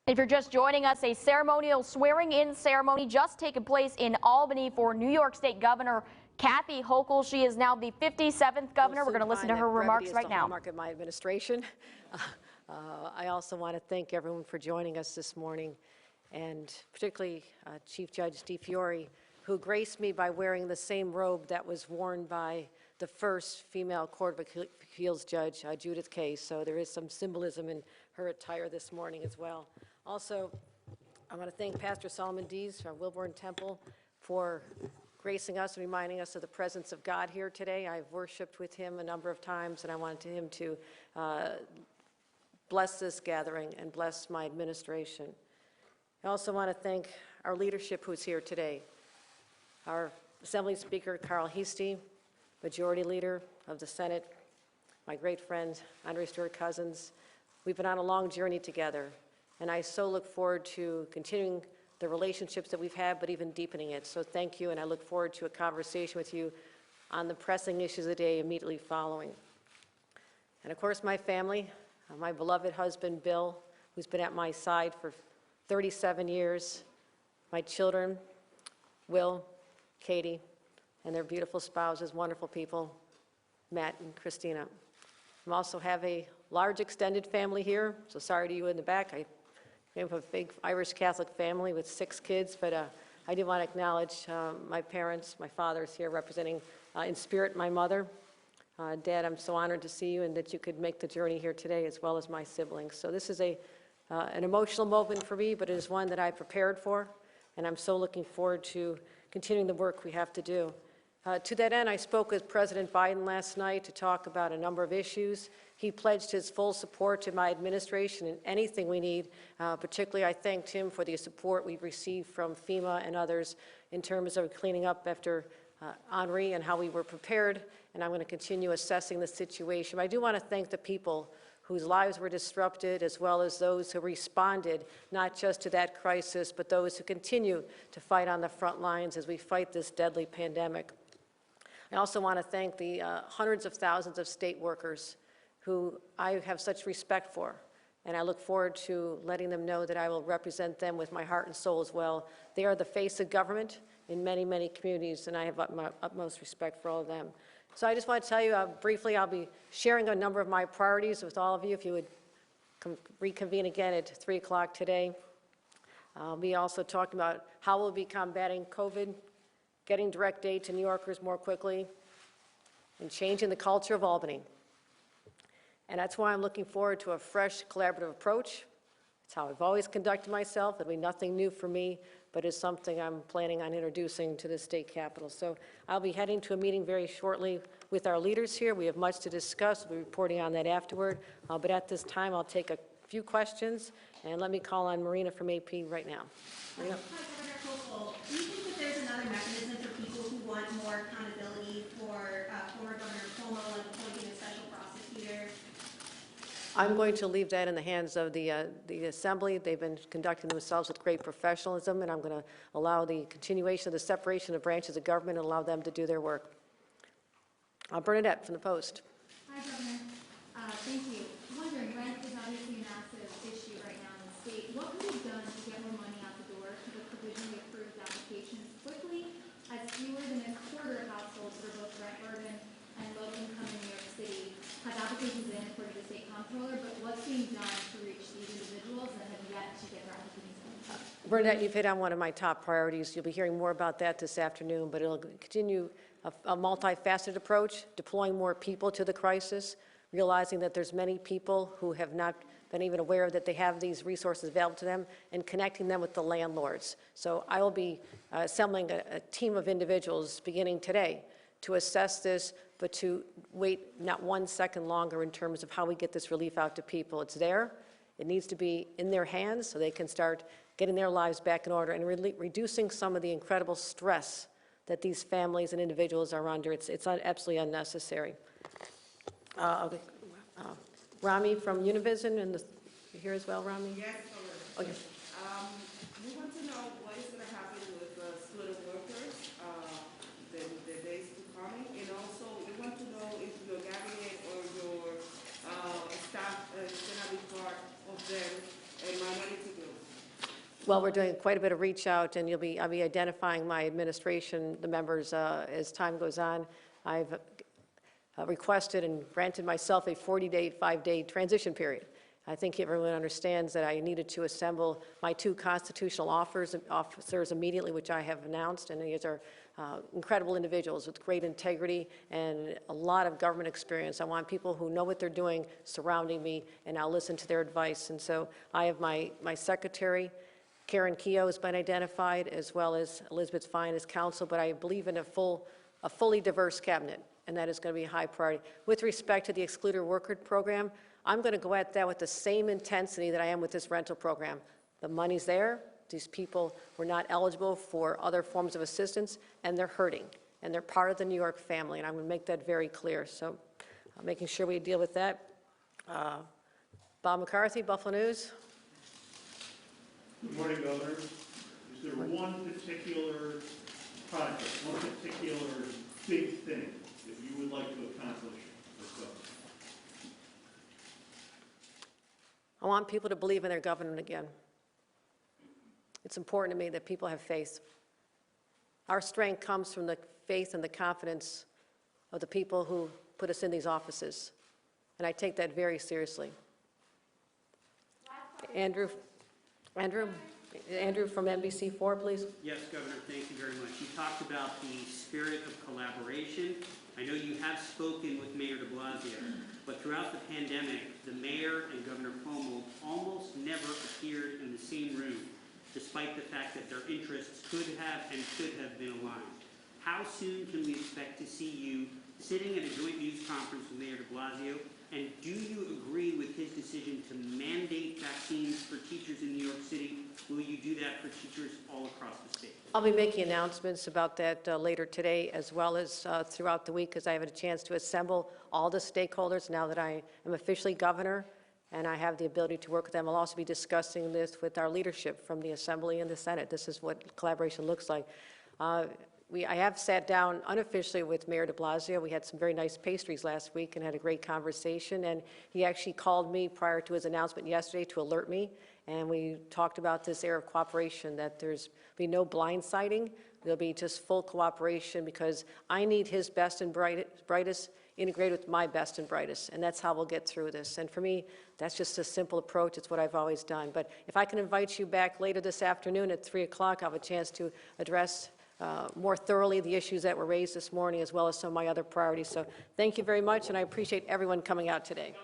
If you're just joining us, a ceremonial swearing-in ceremony just taken place in Albany for New York State Governor Gov Hochul. She is now the 57th governor. We're going to listen to her remarks right now. Hallmark of my administration. I also want to thank everyone for joining us this morning, and particularly Chief Judge DeFiore, who graced me by wearing the same robe that was worn by the first female Court of Appeals judge, Judith Case. So there is some symbolism in her attire this morning as well. Also, I want to thank Pastor Solomon Dees from Wilborn Temple for gracing us and reminding us of the presence of God here today. I've worshiped with him a number of times, and I wanted him to bless this gathering and bless my administration. I also want to thank our leadership who's here today. Our Assembly Speaker, Carl Heastie, Majority Leader of the Senate, my great friend, Andre Stewart Cousins. We've been on a long journey together, and I so look forward to continuing the relationships that we've had, but even deepening it. So thank you, and I look forward to a conversation with you on the pressing issues of the day immediately following. And of course, my family, my beloved husband, Bill, who's been at my side for 37 years, my children, Will, Katie, and their beautiful spouses, wonderful people, Matt and Christina. I also have a large extended family here, so sorry to you in the back. I came from a big Irish Catholic family with 6 kids, but I do want to acknowledge my parents. My father's here representing in spirit my mother. Dad, I'm so honored to see you and that you could make the journey here today, as well as my siblings. So this is an emotional moment for me, but it is one that I prepared for, and I'm so looking forward to continuing the work we have to do. To that end, I spoke with President Biden last night to talk about a number of issues. He pledged his full support to my administration in anything we need. Particularly, I thanked him for the support we've received from FEMA and others in terms of cleaning up after Henri and how we were prepared, and I'm going to continue assessing the situation. But I do want to thank the people whose lives were disrupted, as well as those who responded not just to that crisis, but those who continue to fight on the front lines as we fight this deadly pandemic. I also want to thank the hundreds of thousands of state workers who I have such respect for, and I look forward to letting them know that I will represent them with my heart and soul as well. They are the face of government in many, many communities, and I have my utmost respect for all of them. So I just want to tell you briefly, I'll be sharing a number of my priorities with all of you if you would reconvene again at 3 o'clock today. I'll be also talking about how we'll be combating COVID, getting direct aid to New Yorkers more quickly, and changing the culture of Albany. And that's why I'm looking forward to a fresh collaborative approach. It's how I've always conducted myself. It'll be nothing new for me, but it's something I'm planning on introducing to the state capitol. So I'll be heading to a meeting very shortly with our leaders here. We have much to discuss. We'll be reporting on that afterward. But at this time, I'll take a few questions, and let me call on Marina from AP right now. Marina? Hi, Governor Hochul. Do you think that there's another mechanism for people who want more accountability for former Governor Cuomo, like appointing a special prosecutor? I'm going to leave that in the hands of the Assembly. They've been conducting themselves with great professionalism, and I'm going to allow the continuation of the separation of branches of government and allow them to do their work. Bernadette from the Post. Hi, Governor. Thank you. I'm wondering, rent is obviously a massive issue right now in the state. What can be done to get more money out the door to the provisionally approved applications quickly, as fewer than a quarter of households for both rent burden and low income in New York City have applications in according to the state comptroller, but what's being done to reach these individuals that have yet to get their applications in? Bernadette, you've hit on one of my top priorities. You'll be hearing more about that this afternoon, but it'll continue a multifaceted approach, deploying more people to the crisis, realizing that there's many people who have not been even aware that they have these resources available to them, and connecting them with the landlords. So I will be assembling a team of individuals beginning today to assess this, but to wait not 1 second longer in terms of how we get this relief out to people. It's there. It needs to be in their hands so they can start getting their lives back in order and reducing some of the incredible stress that these families and individuals are under. It's absolutely unnecessary. Rami from Univision, and you here as well, Rami? Yes, okay. We want to know what is going to happen with skilled workers, the days to coming, and also we want to know if your cabinet or your staff is going to be part of them minority groups. Well, we're doing quite a bit of reach out, and I'll be identifying my administration, the members, as time goes on. I've requested and granted myself a 40-day, 5-day transition period. I think everyone understands that I needed to assemble my 2 constitutional officers immediately, which I have announced, and these are incredible individuals with great integrity and a lot of government experience. I want people who know what they're doing surrounding me, and I'll listen to their advice. And so I have my secretary, Karen Keogh, has been identified, as well as Elizabeth Fine as counsel, but I believe in a fully diverse cabinet, and that is going to be a high priority. With respect to the excluded worker program, I'm going to go at that with the same intensity that I am with this rental program. The money's there. These people were not eligible for other forms of assistance, and they're hurting, and they're part of the New York family, and I'm going to make that very clear. So making sure we deal with that. Bob McCarthy, Buffalo News. Good morning, Governor. Is there one particular project, one particular big thing that you would like to accomplish as governor? I want people to believe in their government again. It's important to me that people have faith. Our strength comes from the faith and the confidence of the people who put us in these offices, and I take that very seriously. Andrew from NBC4, please. Yes, Governor, thank you very much. You talked about the spirit of collaboration. I know you have spoken with Mayor de Blasio, but throughout the pandemic, the mayor and Governor Cuomo almost never appeared in the same room, despite the fact that their interests could have and should have been aligned. How soon can we expect to see you sitting at a joint news conference with Mayor de Blasio? And do you agree with his decision to mandate vaccines for teachers in New York City? Will you do that for teachers all across the state? I'll be making announcements about that later today, as well as throughout the week, as I have a chance to assemble all the stakeholders now that I am officially governor, and I have the ability to work with them. I'll also be discussing this with our leadership from the Assembly and the Senate. This is what collaboration looks like. I have sat down unofficially with Mayor de Blasio. We had some very nice pastries last week and had a great conversation, and he actually called me prior to his announcement yesterday to alert me, and we talked about this era of cooperation, that there's be no blindsiding. There'll be just full cooperation, because I need his best and brightest integrated with my best and brightest, and that's how we'll get through this. And for me, that's just a simple approach. It's what I've always done. But if I can invite you back later this afternoon at 3 o'clock, I'll have a chance to address more thoroughly the issues that were raised this morning, as well as some of my other priorities. So thank you very much, and I appreciate everyone coming out today.